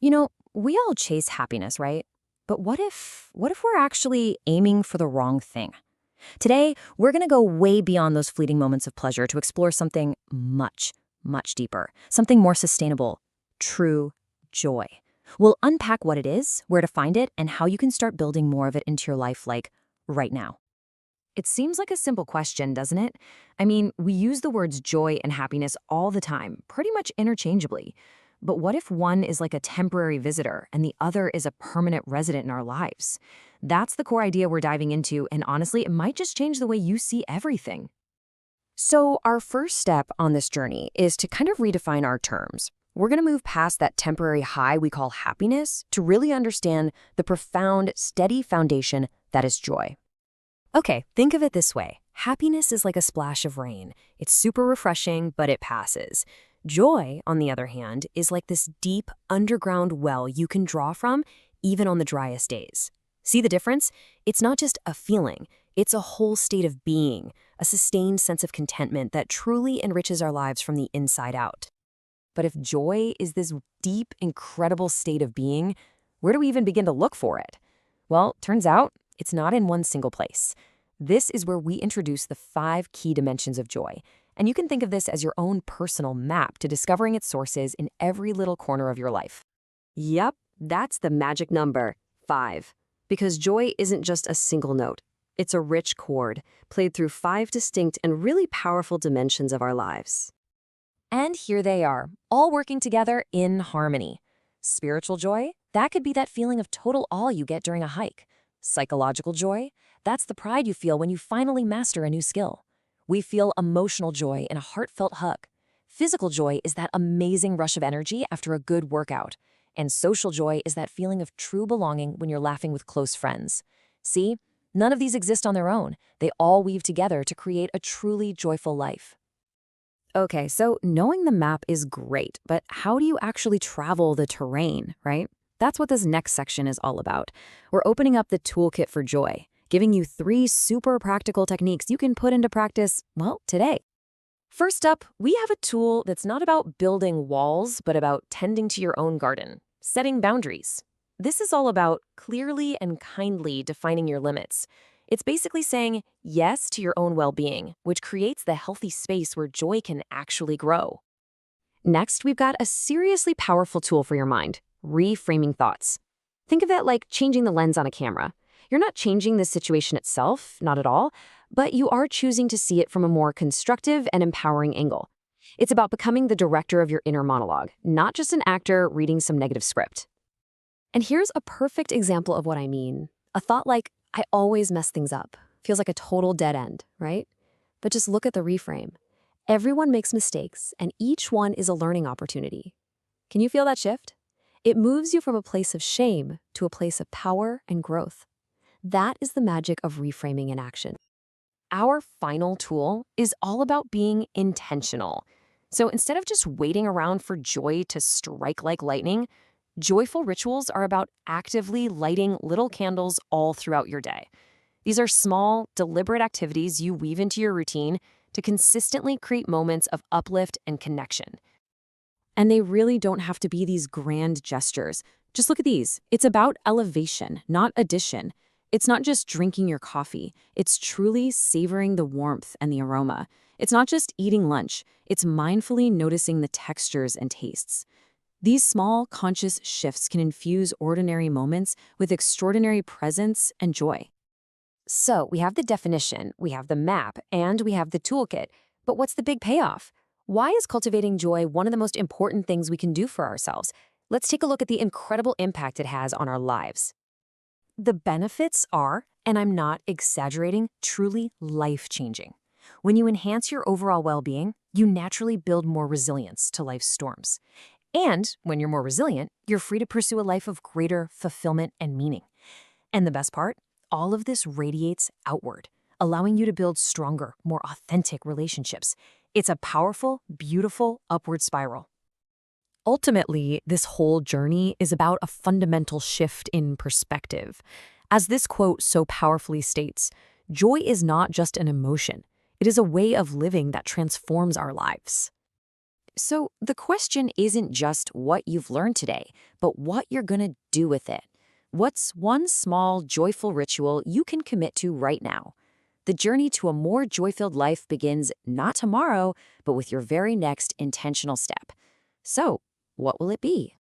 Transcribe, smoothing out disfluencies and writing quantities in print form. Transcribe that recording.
We all chase happiness, right? But what if we're actually aiming for the wrong thing? Today, we're going to go way beyond those fleeting moments of pleasure to explore something much, much deeper, something more sustainable, true joy. We'll unpack what it is, where to find it, and how you can start building more of it into your life like right now. It seems like a simple question, doesn't it? I mean, we use the words joy and happiness all the time, pretty much interchangeably. But what if one is like a temporary visitor and the other is a permanent resident in our lives? That's the core idea we're diving into, and honestly, it might just change the way you see everything. So, our first step on this journey is to kind of redefine our terms. We're going to move past that temporary high we call happiness to really understand the profound, steady foundation that is joy. Okay, think of it this way. Happiness is like a splash of rain. It's super refreshing, but it passes. Joy, on the other hand, is like this deep underground well you can draw from even on the driest days. See the difference? It's not just a feeling, it's a whole state of being, a sustained sense of contentment that truly enriches our lives from the inside out. But if joy is this deep, incredible state of being, where do we even begin to look for it? Well, turns out it's not in one single place. This is where we introduce the 5 key dimensions of joy. And you can think of this as your own personal map to discovering its sources in every little corner of your life. Yep, that's the magic number, 5. Because joy isn't just a single note. It's a rich chord, played through 5 distinct and really powerful dimensions of our lives. And here they are, all working together in harmony. Spiritual joy, that could be that feeling of total awe you get during a hike. Psychological joy, that's the pride you feel when you finally master a new skill. We feel emotional joy in a heartfelt hug. Physical joy is that amazing rush of energy after a good workout. And social joy is that feeling of true belonging when you're laughing with close friends. See, none of these exist on their own. They all weave together to create a truly joyful life. Okay, so knowing the map is great, but how do you actually travel the terrain, right? That's what this next section is all about. We're opening up the toolkit for joy, giving you 3 super practical techniques you can put into practice, well, today. First up, we have a tool that's not about building walls, but about tending to your own garden, setting boundaries. This is all about clearly and kindly defining your limits. It's basically saying yes to your own well-being, which creates the healthy space where joy can actually grow. Next, we've got a seriously powerful tool for your mind, reframing thoughts. Think of it like changing the lens on a camera. You're not changing the situation itself, not at all, but you are choosing to see it from a more constructive and empowering angle. It's about becoming the director of your inner monologue, not just an actor reading some negative script. And here's a perfect example of what I mean. A thought like, I always mess things up. Feels like a total dead end, right? But just look at the reframe. Everyone makes mistakes, and each one is a learning opportunity. Can you feel that shift? It moves you from a place of shame to a place of power and growth. That is the magic of reframing in action. Our final tool is all about being intentional. So instead of just waiting around for joy to strike like lightning, joyful rituals are about actively lighting little candles all throughout your day. These are small, deliberate activities you weave into your routine to consistently create moments of uplift and connection. And they really don't have to be these grand gestures. Just look at these. It's about elevation, not addition. It's not just drinking your coffee. It's truly savoring the warmth and the aroma. It's not just eating lunch. It's mindfully noticing the textures and tastes. These small, conscious shifts can infuse ordinary moments with extraordinary presence and joy. So we have the definition, we have the map, and we have the toolkit. But what's the big payoff? Why is cultivating joy one of the most important things we can do for ourselves? Let's take a look at the incredible impact it has on our lives. The benefits are, and I'm not exaggerating, truly life-changing. When you enhance your overall well-being, you naturally build more resilience to life's storms. And when you're more resilient, you're free to pursue a life of greater fulfillment and meaning. And the best part? All of this radiates outward, allowing you to build stronger, more authentic relationships. It's a powerful, beautiful upward spiral. Ultimately, this whole journey is about a fundamental shift in perspective. As this quote so powerfully states, joy is not just an emotion. It is a way of living that transforms our lives. So the question isn't just what you've learned today, but what you're going to do with it. What's one small, joyful ritual you can commit to right now? The journey to a more joy-filled life begins not tomorrow, but with your very next intentional step. So, what will it be?